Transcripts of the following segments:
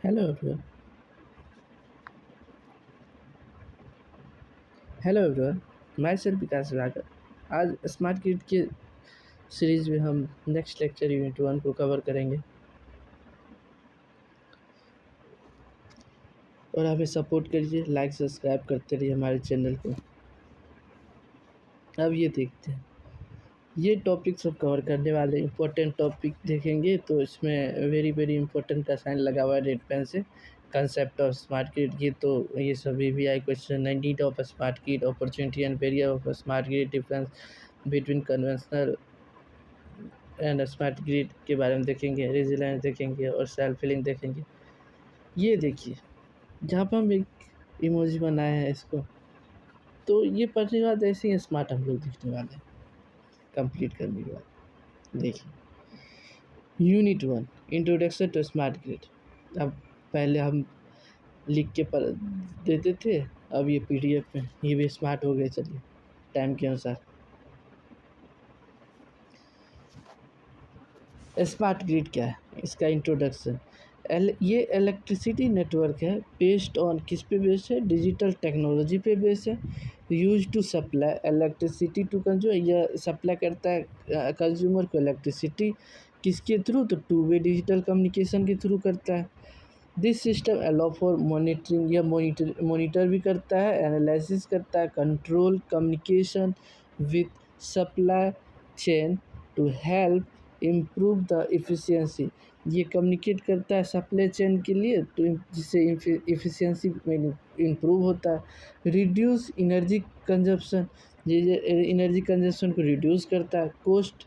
Hello everyone. Hello everyone, मैं sir विकास रागर। आज smart kid के सीरीज में हम नेक्स्ट लेक्चर यूनिट 1 को कवर करेंगे और हमें सपोर्ट करिए, लाइक सब्सक्राइब करते रहिए हमारे चैनल को। अब ये देखते हैं, ये टॉपिक सब कवर करने वाले इम्पोर्टेंट टॉपिक देखेंगे। तो इसमें वेरी वेरी इंपॉर्टेंट का साइन लगा हुआ है रेड पेन से। कंसेप्ट ऑफ स्मार्ट किड, ये तो ये सभी भी आई क्वेश्चन है। Need of smart kid, opportunity and barrier of smart kid, difference between conventional and smart grid के बारे में देखेंगे, रेजिलेंस देखेंगे और सेल्फ फीलिंग देखेंगे। ये देखिए, जहाँ पर हम एक इमोजी बनाए हैं इसको, तो ये पढ़ने के बाद ऐसे ही स्मार्ट हम लोग दिखने वाले हैं कंप्लीट करने के बाद। देखिए, unit 1 introduction to smart grid. अब पहले हम लिख के पढ़ देते थे, अब ये पीडीएफ में ये भी स्मार्ट हो गए। चलिए टाइम के अनुसार। स्मार्ट ग्रिड क्या है, इसका इंट्रोडक्शन। ये इलेक्ट्रिसिटी नेटवर्क है बेस्ड ऑन किस पे बेस्ड है, डिजिटल टेक्नोलॉजी पे बेस्ड है। Use to supply electricity to consumer, यह सप्लाई करता है कंज्यूमर को इलेक्ट्रिसिटी। किसके थ्रू, तो टू वे डिजिटल कम्युनिकेशन के थ्रू करता है। This system allow for monitoring, यह मॉनिटर भी करता है, एनालिसिस करता है, control communication with supply chain to help improve the efficiency. ये कम्युनिकेट करता है सप्लाई चेन के लिए, तो जिससे इफ़िशियंसी में इम्प्रूव होता है। रिड्यूस एनर्जी कंजप्शन, ये एनर्जी कंजप्शन को रिड्यूस करता है। कॉस्ट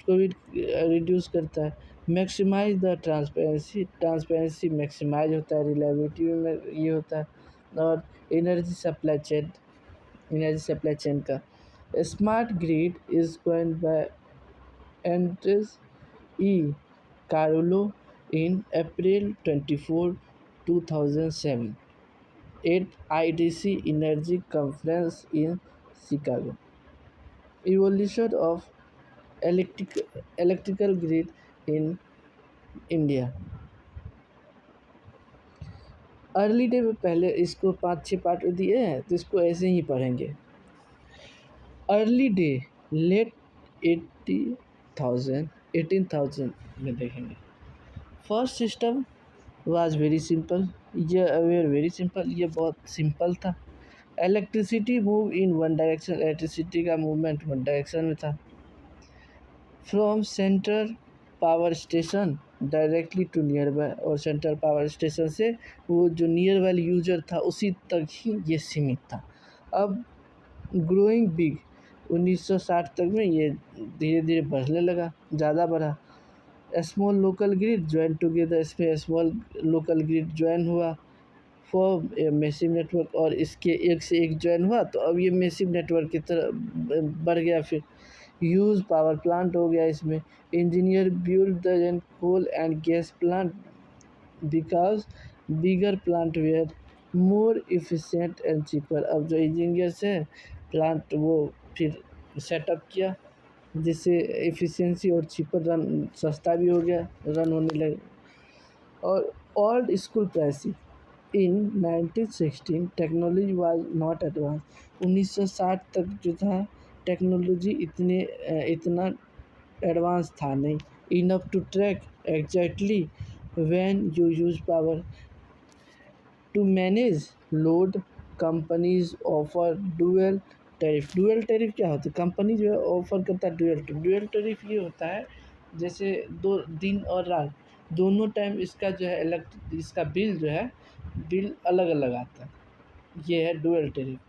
को भी रिड्यूस करता है। Maximise the transparency, transparency maximise होता है। रिलायबिलिटी में ये होता है। और एनर्जी सप्लाई चेन का smart grid is going by Andres E. Carollo in April 24, 2007 at IDC Energy Conference in Chicago. Evolution of electrical grid in India. Early day में पहले इसको 5-6 पार्ट दिए हैं, तो इसको ऐसे ही पढ़ेंगे। अर्ली डे लेट 18,000 में देखेंगे। First system was very simple, ये वेर वेरी सिंपल, ये बहुत सिंपल था। Electricity move in one direction, electricity का मूवमेंट वन डायरेक्शन में था। From central power station directly to nearby, और सेंट्रल पावर स्टेशन से वो जो नियर बाय यूजर था उसी तक ही ये सीमित था। अब ग्रोइंग बिग 1960 तक में ये धीरे धीरे बढ़ने लगा, ज़्यादा बढ़ा। Small local grid join together, इसमें स्मॉल लोकल ग्रिड ज्वाइन हुआ फॉर ए मैसिव नेटवर्क, और इसके एक से एक ज्वाइन हुआ तो अब ये मैसिव नेटवर्क की तरह बढ़ गया। फिर यूज पावर प्लांट हो गया इसमें। Engineer build the coal and gas plant because bigger plant were more efficient and cheaper. अब जो इंजीनियर्स है प्लांट वो फिर सेटअप किया, जिससे एफिशिएंसी और चीपर रन, सस्ता भी हो गया, रन होने लगे। और old school pricing in 1916 technology was not advance. 1960 तक जो था टेक्नोलॉजी इतना एडवांस था नहीं। Enough to track exactly when you use power to manage load. Companies offer dual tariff. Dual tariff क्या होता है, कंपनी जो है ऑफर करता है डुअल टैरिफ। ये होता है जैसे दो दिन और रात दोनों टाइम इसका जो है इसका बिल जो है बिल अलग अलग आता है, ये है डुअल टैरिफ।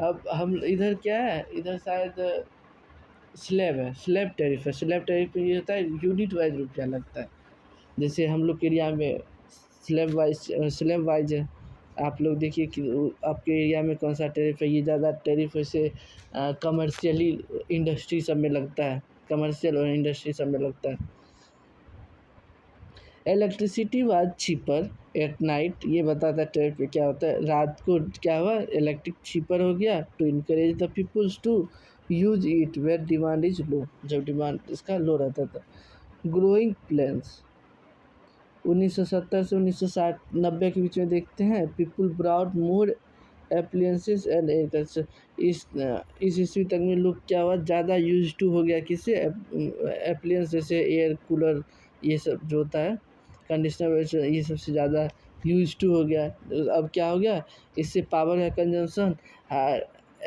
अब हम इधर क्या है, इधर शायद स्लैब है, स्लैब टैरिफ है। स्लैब टैरिफ में ये होता है यूनिट वाइज रुपया लगता है। जैसे हम लोग के एरिया में स्लैब वाइज है। आप लोग देखिए कि आपके एरिया में कौन सा टैरिफ है। ये ज़्यादा टैरिफ वैसे कमर्शियली इंडस्ट्री सब में लगता है, कमर्शियल और इंडस्ट्री सब में लगता है। Electricity was cheaper at night, ये बताता है टैरिफ पे क्या होता है। रात को क्या हुआ, इलेक्ट्रिक चीपर हो गया to encourage the peoples to use it where demand is low, जब डिमांड इसका लो रहता था। ग्रोइंग प्लेन्स, 1970 से 1960-90 के बीच में देखते हैं, people brought more appliances and agriculture. इस ईस्वी तक में लोग क्या हुआ, ज़्यादा यूज टू हो गया किससे, एप्लियंस जैसे एयर कूलर, ये सब जो होता है कंडीशनर, ये सबसे ज़्यादा यूज टू हो गया। अब क्या हो गया, इससे पावर का कंजम्पशन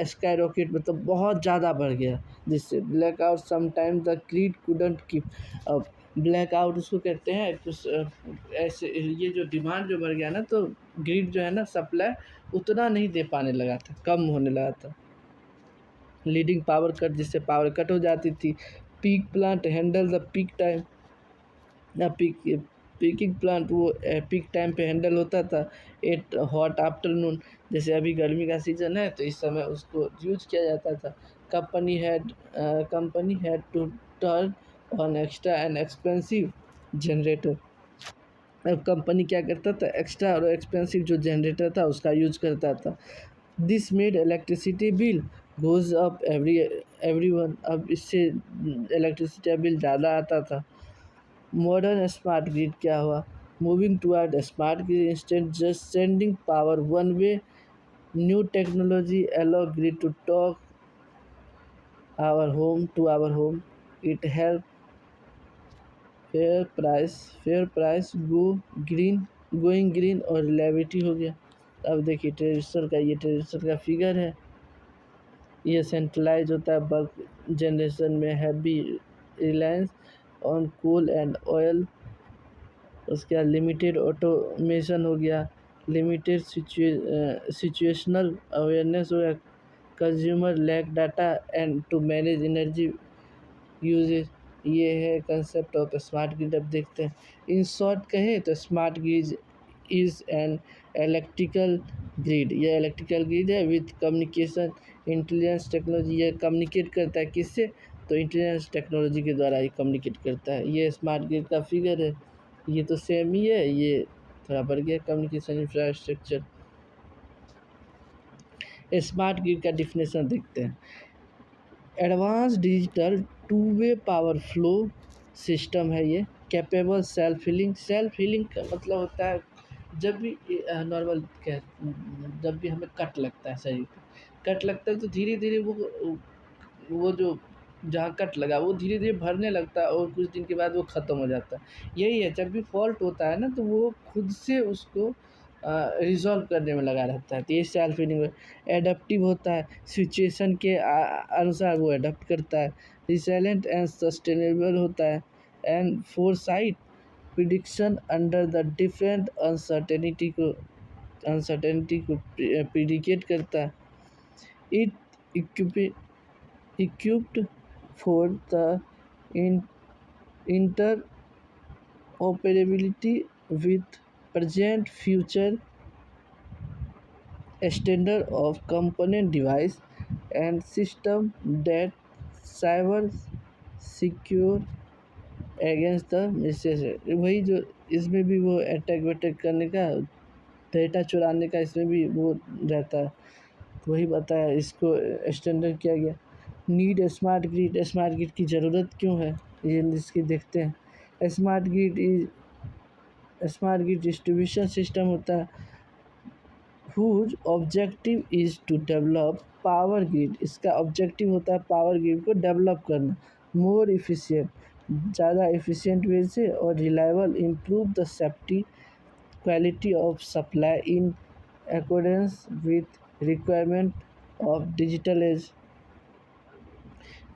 स्काई रॉकेट मतलब बहुत ज़्यादा बढ़ गया, जिससे blackout sometime the grid couldn't keep. अब ब्लैकआउट उसको कहते हैं कुछ ऐसे, ये जो डिमांड जो बढ़ गया ना, तो ग्रिड जो है ना, सप्लाई उतना नहीं दे पाने लगा था, कम होने लगा था। लीडिंग पावर कट, जिससे पावर कट हो जाती थी। Peak plant handle the peak time, या पीकिंग प्लांट वो पीक टाइम पे हैंडल होता था। एट हॉट आफ्टरनून, जैसे अभी गर्मी का सीज़न है तो इस समय उसको यूज किया जाता था। Company had to turn on extra and expensive generator. अब कंपनी क्या करता था, एक्स्ट्रा और एक्सपेंसिव जो जनरेटर था उसका यूज करता था। This made electricity bill goes up everyone. अब इससे इलेक्ट्रिसिटी बिल ज़्यादा आता था। मॉडर्न स्मार्ट ग्रिड क्या हुआ, moving toward smart grid instant just sending power one way. New technology allow grid to talk our home. It help fair price going green और reliability हो गया। अब देखिए ट्रेडिशनल का फिगर है, ये सेंट्रलाइज होता है बल्क जनरेशन में, heavy reliance on coal and oil. उसके बाद लिमिटेड ऑटोमेशन हो गया, लिमिटेड सिचुएशनल अवेयरनेस हो गया, consumer lack data and to manage energy usage. ये है कंसेप्ट ऑफ स्मार्ट ग्रिड। अब देखते हैं, इन शॉर्ट कहें तो smart grid is an electrical grid. यह इलेक्ट्रिकल ग्रिड है विथ कम्युनिकेशन इंटेलिजेंस टेक्नोलॉजी। यह कम्युनिकेट करता है किससे, तो इंटेलिजेंस टेक्नोलॉजी के द्वारा ही कम्युनिकेट करता है। ये स्मार्ट ग्रिड का फिगर है, ये तो सेम ही है, ये थोड़ा बढ़ गया कम्युनिकेशन इंफ्रास्ट्रक्चर। स्मार्ट ग्रिड का डिफिनेशन देखते हैं, advance digital two way power flow system है ये, कैपेबल सेल्फ हीलिंग का मतलब होता है जब भी नॉर्मल जब भी हमें कट लगता है, शरीर पे कट लगता है तो धीरे धीरे वो जो जहाँ कट लगा वो धीरे धीरे भरने लगता है और कुछ दिन के बाद वो ख़त्म हो जाता है। यही है, जब भी फॉल्ट होता है ना तो वो खुद से उसको रिज़ॉल्व करने में लगा रहता है, तो ये सेल्फ हीलिंग। एडप्टिव होता है, सिचुएशन के अनुसार वो एडप्ट करता है। रिसिलेंट एंड सस्टेनेबल होता है, and foresight prediction under the different uncertainty को प्रिडिकेट करता है। It equipped for the interoperability with present future standard of component device and system that cyber secure against the misses। वही जो इसमें भी वो अटैक वटैक करने का, डेटा चुराने का इसमें भी वो रहता है, वही बताया, इसको स्टैंडर्ड किया गया। नीड स्मार्ट ग्रिड की ज़रूरत क्यों है, ये इसकी देखते हैं। स्मार्ट ग्रिड डिस्ट्रीब्यूशन सिस्टम होता है whose objective is to develop power grid. इसका ऑब्जेक्टिव होता है पावर ग्रिड को डेवलप करना, मोर इफिशिएंट, ज़्यादा एफिशिएंट वे से, और reliable, improve the safety quality of supply in accordance with requirement of digital age.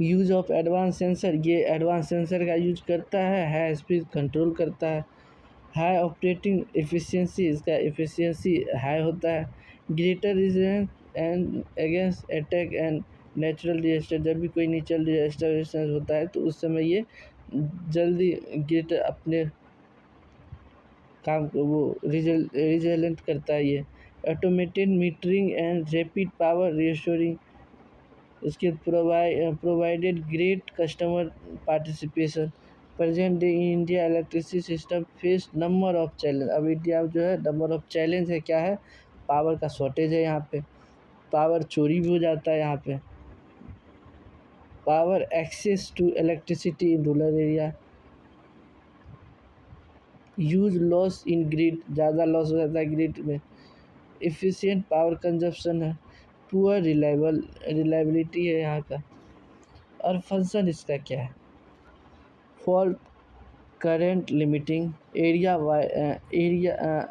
Use of advance sensor, ये advance sensor का यूज करता है, हाई स्पीड कंट्रोल करता है। हाई ऑपरेटिंग एफिशिएंसी, इसका एफिशिएंसी हाई होता है। Greater resistance and against attack and natural disaster, जब भी कोई नेचुरल डिजास्टर होता है तो उस समय ये जल्दी ग्रेटर अपने काम को वो रिजल्ट करता है। ये automated metering and rapid power restoring, उसके provided great customer participation. Present day in India electricity system face number of challenge. अब इंडिया में जो है नंबर ऑफ चैलेंज है, क्या है, पावर का शॉर्टेज है, यहाँ पे पावर चोरी भी हो जाता है, यहाँ पे power access to electricity in rural area, use loss in grid, ज़्यादा लॉस हो जाता है ग्रिड में। एफिशिएंट पावर कंजप्शन है। पुअर रिलायबिलिटी है यहाँ का। और फंक्शन इसका क्या है? Fault current limiting,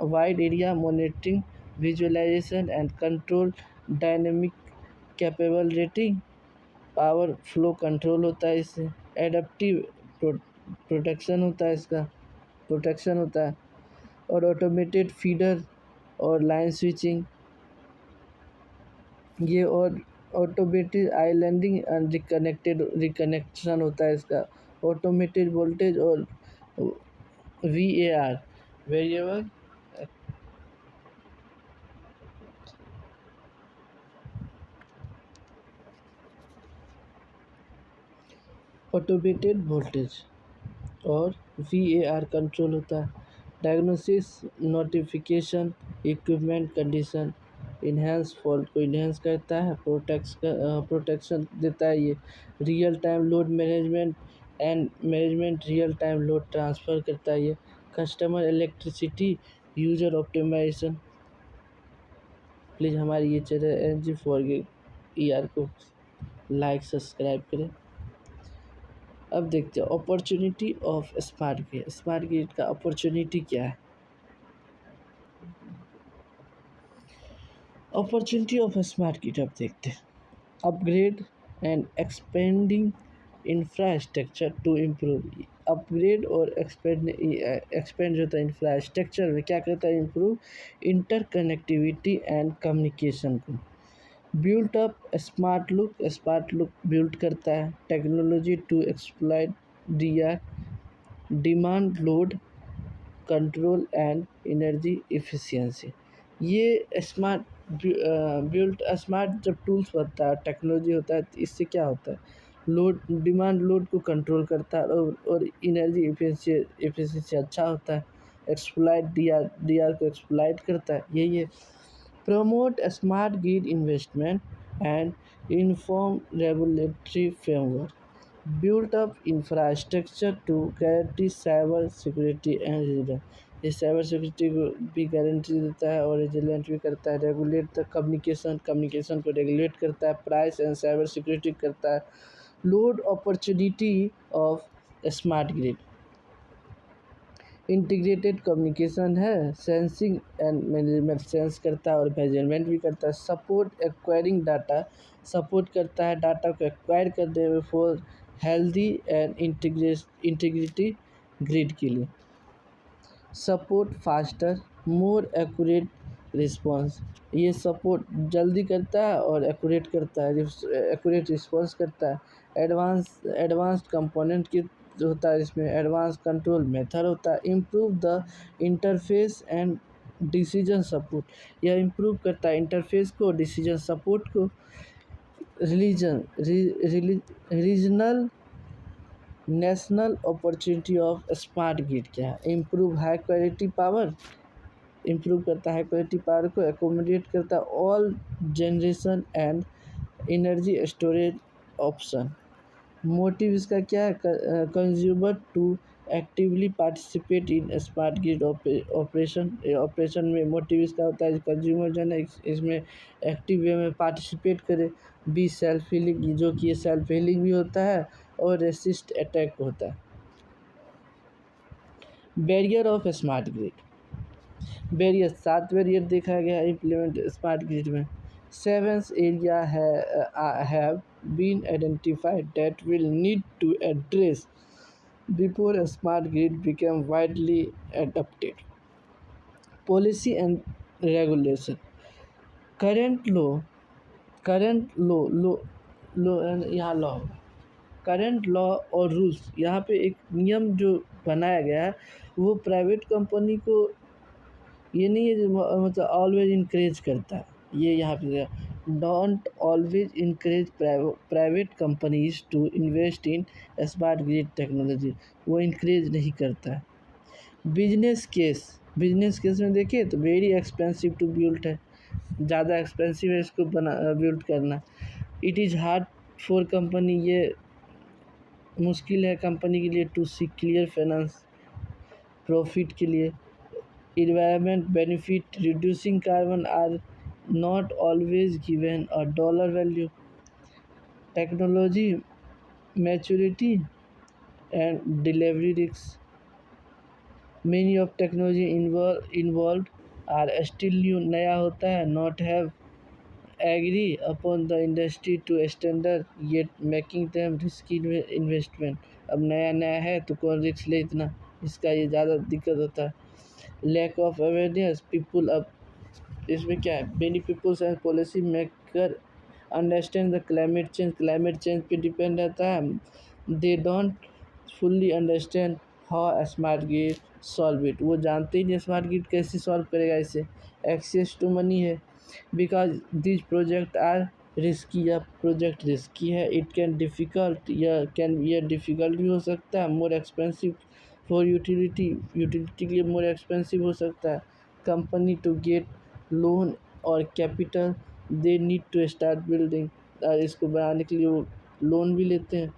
wide area monitoring, visualisation and control, dynamic capable rating, power flow control होता है इससे। एडप्टिव प्रोटेक्शन होता है इसका, प्रोटेक्शन होता है। और ऑटोमेटेड फीडर और लाइन स्विचिंग, ये और ऑटोमेटेड आइलैंडिंग एंड रिकनेक्शन होता है इसका। ऑटोमेटेड वोल्टेज और VAR, वेरिएबल ऑटोमेटेड वोल्टेज और VAR कंट्रोल होता है। Diagnosis, notification, equipment condition, enhance fault को इन्हेंस करता है, प्रोटेक्शन देता है ये। Real time load management, real time load transfer करता है ये। Customer electricity user optimisation. Please हमारी ये चैनल NG फॉर ER को लाइक सब्सक्राइब करें। अब देखते हैं opportunity of smart grid. Smart grid का अपॉर्चुनिटी क्या है? अपॉर्चुनिटी ऑफ स्मार्ट ग्रिड अब देखते हैं। Upgrade and expanding infrastructure to improve. Upgrade और एक्सपेंड जो होता है इंफ्रास्ट्रक्चर में क्या करता है? इम्प्रूव इंटरकनेक्टिविटी एंड कम्युनिकेशन को। Built up smart look build करता है। टेक्नोलॉजी टू एक्सप्लॉइट दिया demand, load control and energy efficiency. ये स्मार्ट बिल्ट स्मार्ट जब टूल्स बनता है, टेक्नोलॉजी होता है, तो इससे क्या होता है? डिमांड लोड को कंट्रोल करता है और एनर्जी एफिशिएंसी अच्छा होता है। एक्सप्लॉइट डी आर को एक्सप्लॉइट करता है, यही है। Promote smart grid investment and inform regulatory framework. built up infrastructure to guarantee cyber security and resilience। ये साइबर सिक्योरिटी को भी गारंटी देता है और रेजिलेंट भी करता है। रेगुलेट द कम्युनिकेशन को रेगुलेट करता है। प्राइस एंड साइबर सिक्योरिटी करता है। Load opportunity of smart grid, integrated communication है। सेंसिंग एंड मैनेजमेंट, सेंस करता है और मेजरमेंट भी करता है। सपोर्ट एक्वायरिंग डाटा, सपोर्ट करता है डाटा को एक्वायर करने में for healthy and integrity grid के लिए। Support faster more accurate response, ये सपोर्ट जल्दी करता है और एक्यूरेट करता है, एक्यूरेट रिस्पॉन्स करता है। एडवांस्ड कंपोनेंट की जो होता है, इसमें एडवांस कंट्रोल मेथड होता है। Improve the interface and decision support, यह इम्प्रूव करता है इंटरफेस को, डिसीजन सपोर्ट को। Regional national opportunity of smart grid क्या है? Improve high quality power, improve करता है क्वालिटी पावर को। एकोमोडेट करता है all generation and energy storage option. Motive इसका क्या है? Consumer to actively participate in smart grid operation में मोटिव इसका होता है कंज्यूमर जो है ना इसमें एक्टिव वे में पार्टिसिपेट करे। बी सेल्फ हीलिंग, जो कि ये सेल्फ हीलिंग भी होता है और रेसिस्ट अटैक होता है। Barrier of smart grid, barrier 7 barrier देखा गया इम्प्लीमेंट स्मार्ट ग्रिड में। 7 area have been identified that will need to address before smart grid become widely adopted। Policy and regulation, current law यहाँ law, current law और rules, यहाँ पे एक नियम जो बनाया गया है वो प्राइवेट कंपनी को ये नहीं है जो मतलब ऑलवेज इनक्रेज करता है। ये यहाँ पे don't always increase private companies to invest in smart grid technology, वो इनक्रेज नहीं करता है। बिजनेस केस में देखिए तो वेरी एक्सपेंसिव टू बिल्ड है, ज़्यादा एक्सपेंसिव है इसको बिल्ड करना। It is hard for company, ये मुश्किल है कंपनी के लिए टू सी क्लियर प्रॉफिट के लिए। Environment benefit reducing carbon are not always given a dollar value. Technology maturity and delivery risk. Many of technology involve are still new, नया होता है, not have agree upon the industry to standard yet making them risky investment. अब नया नया है तो कौन risk ले इतना, इसका ये ज़्यादा दिक्कत होता है। Lack of awareness people. अब इसमें क्या है, many peoples and policy maker understand the climate change पे डिपेंड रहता है। They don't fully understand how smart grid solve it. वो जानते ही नहीं स्मार्ट ग्रिड कैसे सॉल्व करेगा इसे। एक्सेस टू मनी है, because this project are risky. या प्रोजेक्ट रिस्की है, इट कैन डिफ़िकल्ट, या कैन ये डिफ़िकल्ट भी हो सकता है। मोर एक्सपेंसिव फॉर यूटिलिटी के लिए मोर एक्सपेंसिव हो सकता है। कंपनी टू गेट लोन और capital they need to start building. और इसको बनाने के लिए वो लोन भी लेते हैं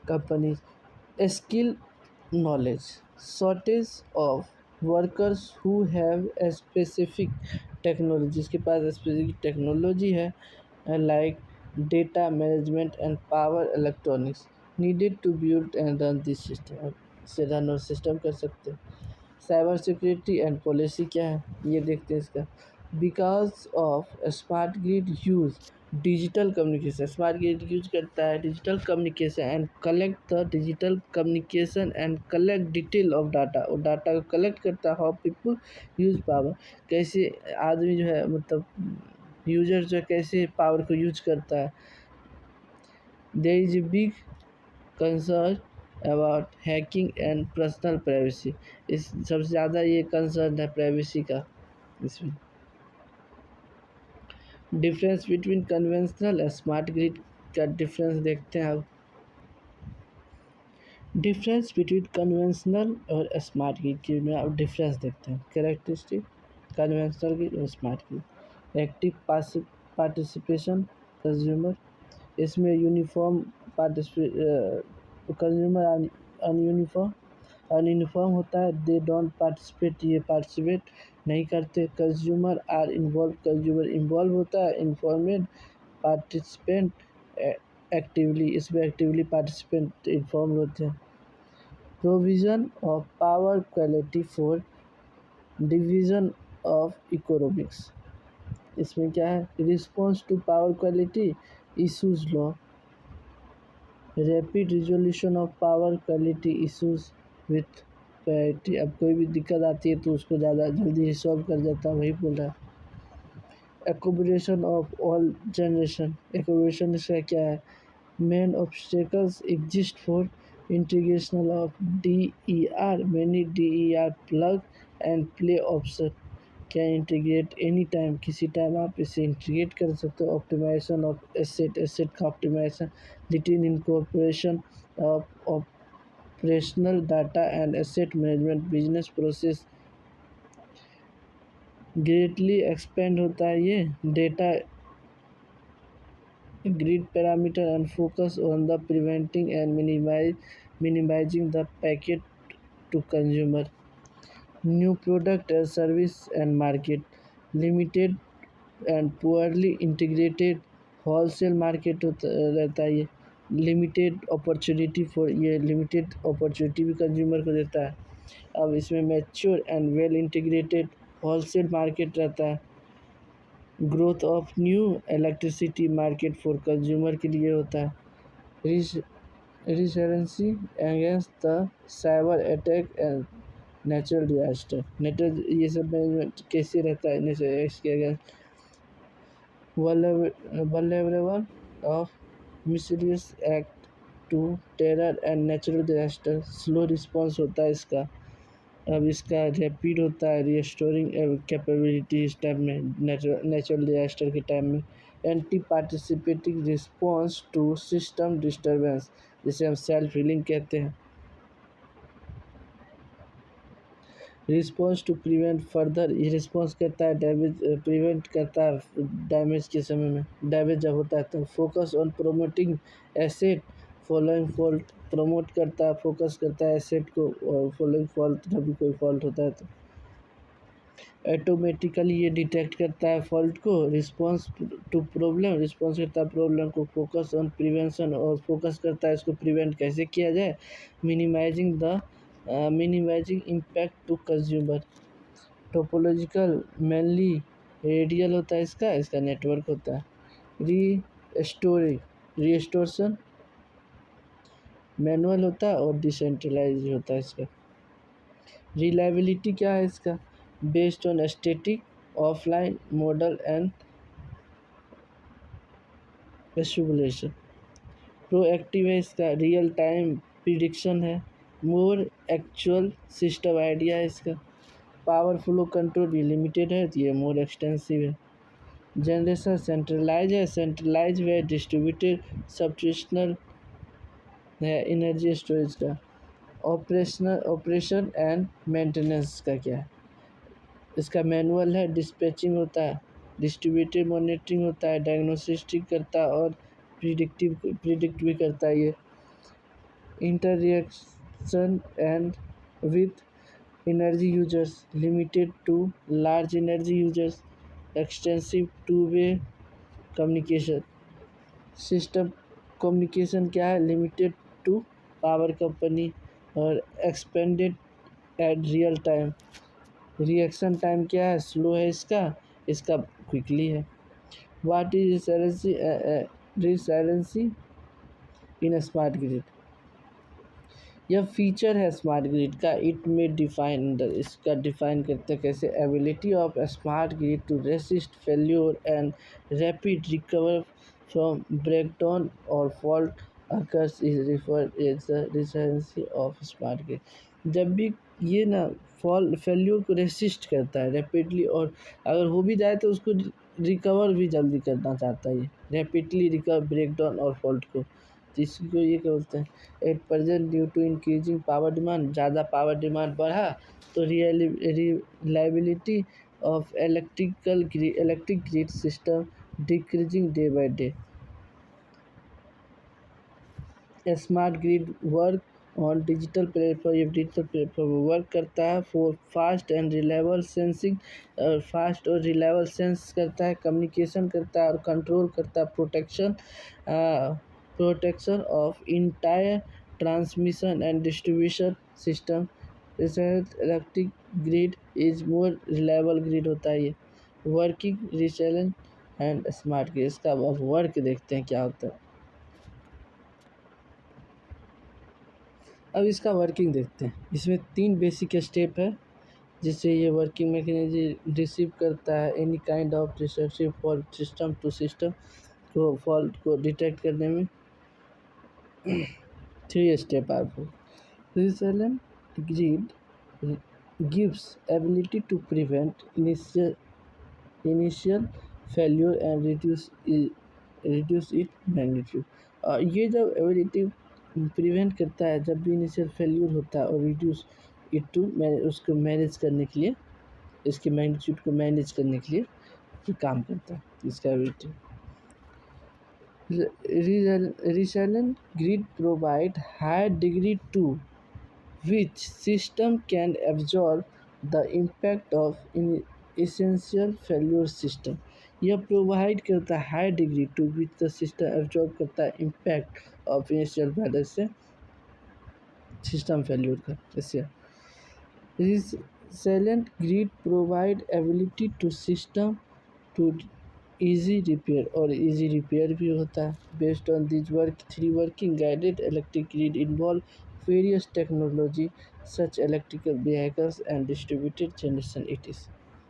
company. Skill knowledge, shortage of workers who have a specific technology, जिसके पास स्पेसिफिक टेक्नोलॉजी है, like data management and power electronics needed to build and run this system. से रन और सिस्टम कर सकते हैं। साइबर सिक्योरिटी एंड पॉलिसी क्या है ये देखते हैं इसका। Because of smart grid use digital communication, smart grid use करता है digital communication and collect the digital communication and collect detail of data. और डाटा को कलेक्ट करता है। हाउ पीपल यूज पावर, कैसे आदमी जो है मतलब यूजर जो है कैसे पावर को यूज करता है। There is a big concern about hacking and personal privacy. इस सबसे ज़्यादा ये कंसर्न है प्राइवेसी का इसमें। Difference between conventional smart grid का डिफरेंस देखते हैं अब। डिफरेंस बिटवीन कन्वेंशनल और स्मार्ट ग्रिड के में अब डिफरेंस देखते हैं। कैरेक्टरिस्टिक कन्वेंशनल ग्रिड और smart grid. Active participation consumer, इसमें यूनिफॉर्म कंज्यूमर अनयूनिफॉर्म होता है। दे डोंट पार्टिसिपेट, ये पार्टिसिपेट नहीं करते। Consumer are involve, consumer involve होता है। इन्फॉर्मेड पार्टिसिपेंट एक्टिवली, इसमें एक्टिवली पार्टिसिपेंट इन्फॉर्म होते हैं। Provision of power quality for division of economics, इसमें क्या है, response to power quality issues law, rapid resolution of power quality issues with priority. अब कोई भी दिक्कत आती है तो उसको ज़्यादा जल्दी रिसॉल्व कर जाता है, वही बोल रहा है। Accommodation of all generation, accommodation इसका क्या है, main obstacles exist for integration of DER, many DER plug and play option can integrate any time, किसी टाइम आप इसे इंटीग्रेट कर सकते हो। ऑप्टिमाइजेशन ऑफ एसेट, एसेट का ऑप्टिमाइजेशन, लिटिन incorporation of operational data and asset management, business process greatly expand होता है ये। Data grid parameter and focus on the preventing and minimizing the packet to consumer. New product and service and market, limited and poorly integrated wholesale market होता रहता है ये। Limited opportunity for, ये limited opportunity भी consumer को देता है। अब इसमें mature and well integrated wholesale market रहता है। Growth of new electricity market for consumer के लिए होता है। Resiliency against the cyber attack and natural disaster, ये सब मैनेजमेंट कैसे रहता है इसके against. Vulnerable of miscellaneous act to terror and natural disaster, slow response होता है इसका। अब इसका रैपिड होता है रिस्टोरिंग कैपेबिलिटी इस टाइम में, नेचुरल डिजास्टर के टाइम में। Anti participating response to system disturbance, जिसे हम सेल्फ हीलिंग कहते हैं। रिस्पॉन्स टू प्रिवेंट फर्दर, ये रिस्पॉन्स करता है डैमेज, प्रिवेंट करता है डैमेज के समय में, डैमेज जब होता है तो। Focus on promoting asset following fault promote करता है, फोकस करता है एसेट को, और फॉलोइंग फॉल्ट जब भी कोई फॉल्ट होता है तो ऑटोमेटिकली ये डिटेक्ट करता है फॉल्ट को, रिस्पॉन्स टू प्रॉब्लम, रिस्पॉन्स करता है प्रॉब्लम को, फोकस ऑन प्रिवेंशन, और फोकस करता है इसको प्रिवेंट कैसे किया जाए, minimizing impact to consumer. Topological mainly radial होता है इसका नेटवर्क होता है। रीस्टोरेशन मैनुअल होता है और डिसेंट्रलाइज होता है इसका। रिलायबिलिटी क्या है इसका, based on static offline model and simulation. Proactive है इसका, रियल टाइम प्रिडिक्शन है। मोर एक्चुअल सिस्टम आइडिया है इसका। पावर फ्लो कंट्रोल ये लिमिटेड है तो ये मोर एक्सटेंसिव है। जनरेशन सेंट्रलाइज है, सेंट्रलाइज व डिस्ट्रीब्यूटेड सब्सटेशनल है। एनर्जी स्टोरेज का ऑपरेशन एंड मेंटेनेंस का क्या है, इसका मैनुअल है। डिस्पैचिंग होता है, डिस्ट्रीब्यूटेड मॉनिटरिंग होता है, डायग्नोस्टिक करता है और प्रिडिक्ट भी करता है। ये interaction and with energy users, limited to large energy users, extensive two way communication. System communication क्या है, लिमिटेड टू पावर कंपनी और expanded at real time. Reaction time क्या है, स्लो है इसका क्विकली है। What is resiliency in smart grid, यह feature है स्मार्ट ग्रिड का। इट में डिफाइन, इसका डिफाइन करते हैं कैसे, ability of smart grid to resist failure and rapid recover from breakdown और fault occurs is referred as the resiliency of smart grid. जब भी ये ना फेल्यूर को रेसिस्ट करता है रैपिडली, और अगर हो भी जाए तो उसको रिकवर भी जल्दी करना चाहता है, ये रैपिडली रिकवर ब्रेकडाउन और फॉल्ट को, जिसको ये क्या बोलते हैं। At present due to increasing power demand, ज़्यादा पावर डिमांड बढ़ा तो reliability of electric grid system decreasing day by day. Smart grid work on digital platform, ये डिजिटल प्लेटफॉर्म वर्क करता है for fast and reliable sensing, fast और reliable sense करता है, communication करता है और कंट्रोल करता है, protection of entire transmission and distribution system. Electric grid is more reliable grid होता है ये। वर्किंग रिसेलेंट एंड स्मार्ट ग्रिड, इसका अब वर्क देखते हैं क्या होता है। अब इसका वर्किंग देखते हैं। इसमें 3 बेसिक स्टेप है जिससे ये वर्किंग मैकेनिज्म रिसीव करता है any kind of receptive fault system to system को, फॉल्ट को डिटेक्ट करने में 3 स्टेप आपको। Resilient grid gives ability to prevent initial failure and reduce its magnitude। ये जब एबिलिटी प्रिवेंट करता है, जब भी इनिशियल फेल्यूर होता है, और रिड्यूस इट टू उसको मैनेज करने के लिए, इसके मैग्नीट्यूड को मैनेज करने के लिए ये काम करता है इसका ability. Resilient grid provide high degree to which system can absorb the impact of essential failure system। यह प्रोवाइड करता है high degree to which the system absorb करता है इम्पैक्ट ऑफ इनिशियल वैल्यू से सिस्टम फेल्यूर का। जैसे resilient grid provide ability to system to easy repair, और easy repair भी होता है। Based on this work 3 working guided electric grid involve various technology such electrical vehicles and distributed generation it.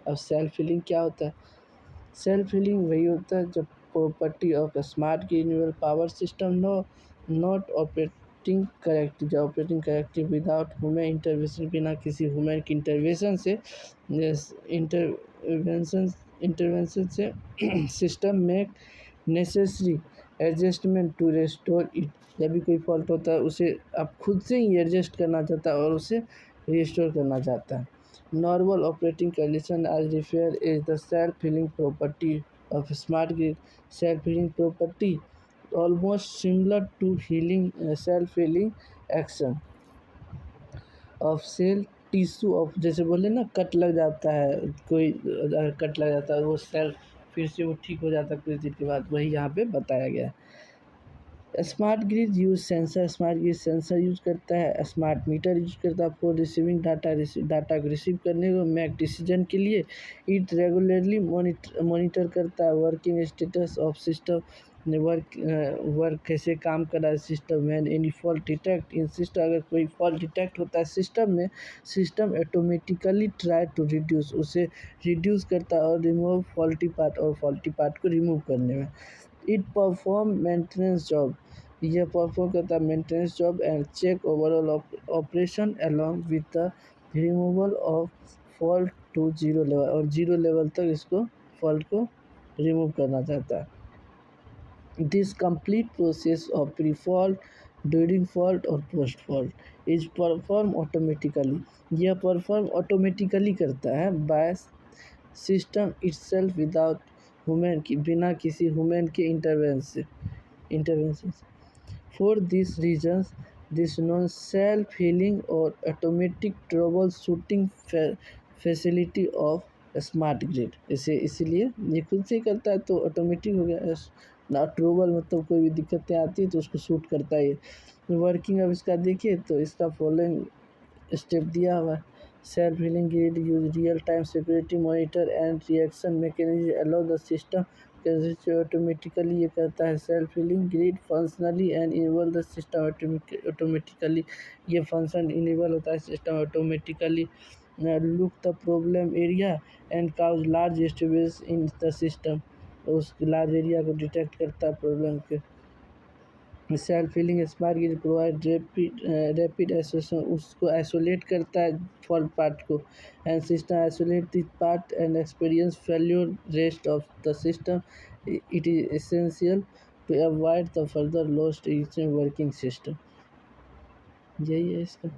अब self healing क्या होता है, self healing वही होता है जब property of smart renewable power system not operating correct, जब operating correctly without human intervention, बिना किसी ह्यूमन की इंटरवेंशन से सिस्टम में necessary adjustment to restore it. जब भी कोई फॉल्ट होता है उसे आप खुद से ही एडजस्ट करना चाहता है और उसे रिस्टोर करना चाहता है। नॉर्मल ऑपरेटिंग कंडीशन आज repair is the self healing property of smart grid. Self healing property almost similar to healing self-healing action of cell tissue of, जैसे बोले ना कट लग जाता है, कोई अगर कट लग जाता है वो सेल फिर से वो ठीक हो जाता है कुछ दिन के बाद, वही यहाँ पे बताया गया है। Smart grid use sensor, smart grid sensor use करता है, स्मार्ट मीटर यूज करता है फॉर रिसीविंग डाटा, डाटा को रिसीव करने को, मेक डिसीजन के लिए। इट रेगुलरली मॉनिटर करता है working status of system, work कैसे काम कर रहा है सिस्टम में। Any fault detect in system, अगर कोई फॉल्ट डिटेक्ट होता है सिस्टम में, system automatically try to reduce, उसे रिड्यूस करता है और रिमूव फॉल्टी पार्ट, और फॉल्टी पार्ट को रिमूव करने में। इट परफॉर्म मेंटेनेंस जॉब, यह परफॉर्म करता है maintenance job and check overall operation along with the removal of fault to zero level, और जीरो लेवल तक इसको फॉल्ट को रिमूव करना चाहता है। This complete process of pre fault, during fault और post fault is perform automatically, यह perform automatically करता है by system itself without human की, बिना किसी ह्यूमन के intervention. For this reasons this non self healing और automatic troubleshooting facility of smart grid, इसे इसीलिए ये खुद से ही करता है तो ऑटोमेटिक हो गया। ना ट्रबल मतलब कोई भी दिक्कतें आती है तो उसको शूट करता है। वर्किंग अब इसका देखिए तो इसका फॉलोइंग स्टेप दिया हुआ है। Self healing grid use real time security monitor and reaction mechanism allow the system automatically, ये करता है self healing grid functionally and enable the system automatically, ये फंक्शन इनेबल होता है system automatically look the problem area and cause large disturbance in the system, उस large area को detect करता है प्रॉब्लम के। Self healing smart grid provide rapid isolation, उसको isolate करता है फॉल्ट पार्ट को, and system isolate this part and experience failure rest of the system. It is essential to avoid the further lost in working system. यही है इसका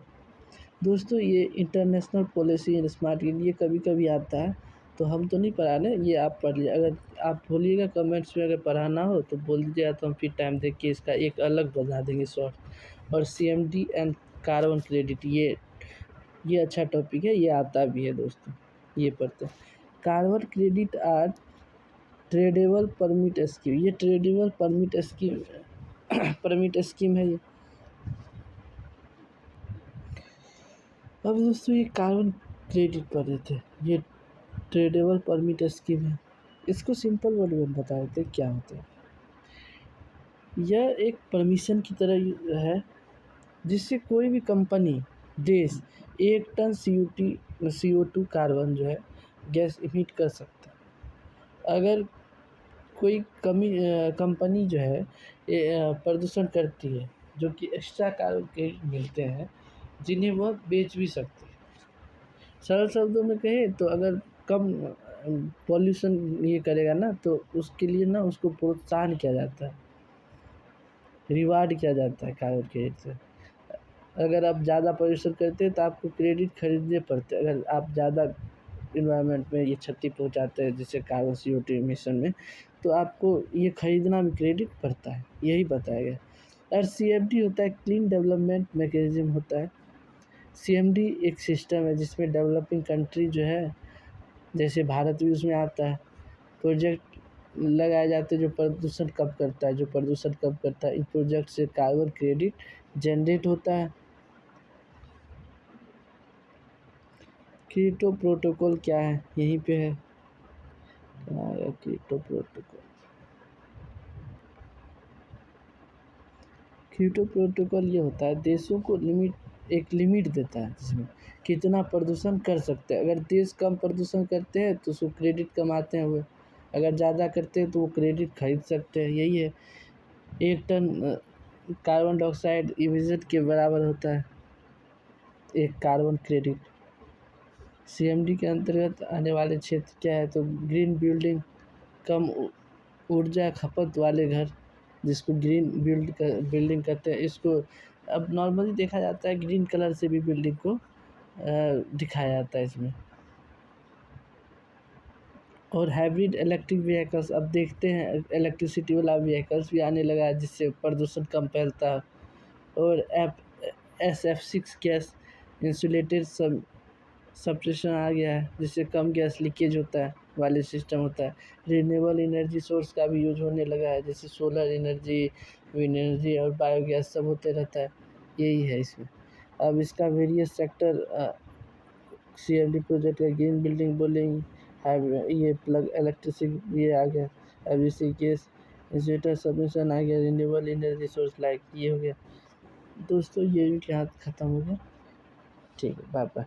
दोस्तों, ये international policy in smart grid, ये कभी कभी आता है तो हम तो नहीं पढ़ा रहे, ये आप पढ़ लीजिए। अगर आप बोलिएगा कमेंट्स में अगर पढ़ाना हो तो बोल दीजिएगा, तो हम फिर टाइम देख के इसका एक अलग बना देंगे शॉर्ट। और CMD एंड कार्बन क्रेडिट, ये अच्छा टॉपिक है, ये आता भी है दोस्तों, ये पढ़ते हैं। Carbon credit or tradable permit scheme, ये tradable permit scheme permit scheme है ये। अब दोस्तों ये कार्बन क्रेडिट पढ़ रहे थे, ये ट्रेडेबल परमिट स्कीम है। इसको सिंपल वर्ड में बता देते हैं क्या होता है। यह एक परमिशन की तरह है जिससे कोई भी कंपनी, देश 1 टन CO2 कार्बन जो है गैस इमिट कर सकता है। अगर कोई कंपनी जो है प्रदूषण करती है, जो कि एक्स्ट्रा कार्बन क्रेडिट मिलते हैं जिन्हें वह बेच भी सकते हैं। सरल शब्दों में कहें तो अगर कम पॉल्यूशन ये करेगा ना तो उसके लिए ना उसको प्रोत्साहन किया जाता है, रिवार्ड किया जाता है कार्बन क्रेडिट से। अगर आप ज़्यादा पॉल्यूशन करते हैं तो आपको क्रेडिट खरीदने पड़ते हैं। अगर आप ज़्यादा इन्वायरमेंट में ये क्षति पहुंचाते हैं जैसे कार्बन CO2 एमिशन में, तो आपको ये खरीदना भी क्रेडिट पड़ता है, यही बताया गया। और CFD होता है क्लीन डेवलपमेंट मैकेनिज्म होता है। CMD एक सिस्टम है जिसमें डेवलपिंग कंट्री जो है, जैसे भारत भी उसमें आता है, प्रोजेक्ट लगाए जाते हैं जो प्रदूषण कम करता है, इन प्रोजेक्ट से कार्बन क्रेडिट जनरेट होता है। क्योटो प्रोटोकॉल क्या है, यहीं पे है क्योटो प्रोटोकॉल। क्योटो प्रोटोकॉल ये होता है देशों को एक लिमिट देता है जिसमें कितना प्रदूषण कर सकते हैं। अगर देश कम प्रदूषण करते हैं तो उसको क्रेडिट कमाते हैं वो, अगर ज़्यादा करते हैं तो वो क्रेडिट खरीद सकते हैं। यही है, 1 टन कार्बन डाइऑक्साइड इमिशन के बराबर होता है एक कार्बन क्रेडिट। CMD के अंतर्गत आने वाले क्षेत्र क्या है तो ग्रीन बिल्डिंग, कम ऊर्जा खपत वाले घर, जिसको ग्रीन बिल्डिंग कहते हैं। इसको अब नॉर्मली देखा जाता है ग्रीन कलर से भी बिल्डिंग को दिखाया जाता है इसमें। और हाइब्रिड इलेक्ट्रिक व्हीकल्स, अब देखते हैं इलेक्ट्रिसिटी वाला व्हीकल्स भी आने लगा है जिससे प्रदूषण कम फैलता है। और SF6 गैस इंसुलेटेड सब सब्सटेशन आ गया है जिससे कम गैस लीकेज होता है वाले सिस्टम होता है। रिन्यूएबल एनर्जी सोर्स का भी यूज होने लगा है, जैसे सोलर एनर्जी, विंड एनर्जी और बायोगैस सब होते रहता है, यही है इसमें। अब इसका वेरियस सेक्टर CFD प्रोजेक्ट का ग्रीन बिल्डिंग बोलेंगे, ये प्लग इलेक्ट्रिसिटी ये आ गया। अब इसी केस इंसुलेटर सबमिशन आ गया, रिन्यूएबल एनर्जी सोर्स लाइक ये हो गया। दोस्तों ये भी क्या ख़त्म हो गया। ठीक है, बाय बाय।